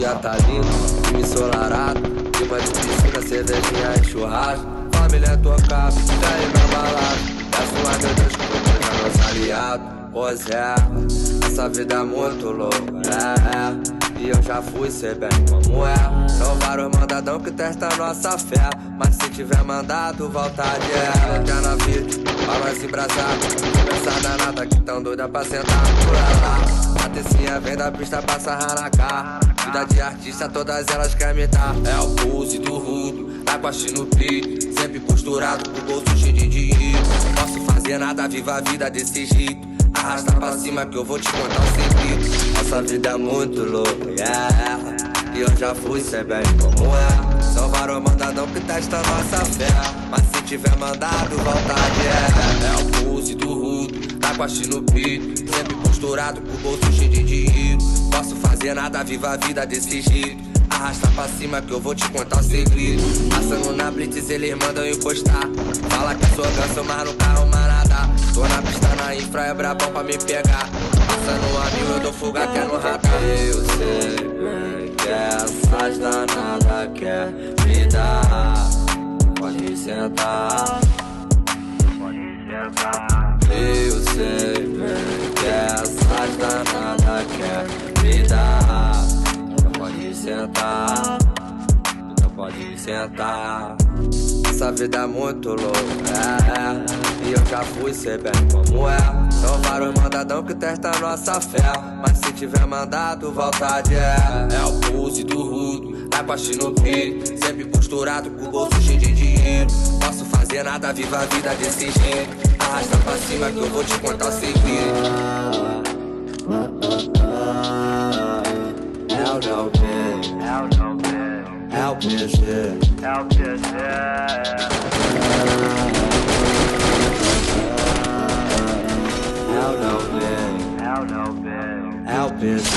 Já tá lindo, time ensolarado, clima de piscina, cervejinha e churrasco. Família tocada, daí na balada, peço a meu Deus que eu seja nosso aliado. Pois é, essa vida é muito louca, e eu já fui, sei bem como é. São vários mandadão que testam nossa fé, mas se tiver mandado, volta de é. Já na vida, pra nós embrasar, essa danada que tão doida pra sentar por lá. Patricinha vem da pista pra sarrar na cara. Vida de artista, todas elas querem me dar. É o pulse do rudo, tá com a no peito, sempre posturado, com o bolso cheio de dinheiro. Não posso fazer nada, viva a vida desse jeito. Arrasta pra cima que eu vou te contar um segredo. Nossa vida é muito louca, e eu já fui, sei bem como é. São vários mandadão que testam nossa fé, mas se tiver mandado, volta de é. É o pulse do rudo, tá com a no peito, sempre posturado, com o bolso cheio de dinheiro. Posso fazer nada, viva a vida desse jeito. Arrasta pra cima que eu vou te contar um segredo. Passando na blitz, eles mandam encostar. Fala que sou ganso, mas no carro manada. Tô na pista, na infra, é brabão pra me pegar. Passando a mil, eu dou fuga, quer no radar. Eu sei bem que essas danadas quer me dar. Pode sentar, pode sentar. Eu sei bem que essas danadas quer me dar. Pode sentar, então pode sentar. Essa vida é muito louca, e eu já fui, sei bem como é. São vários mandadão que testam nossa fé, mas se tiver mandado, volta de é. É o pulse do rudo, tá com a no peito, sempre posturado, com o bolso cheio de dinheiro. Posso fazer nada, viva a vida desse jeito. Arrasta pra cima que eu vou te contar o segredo. LPZ.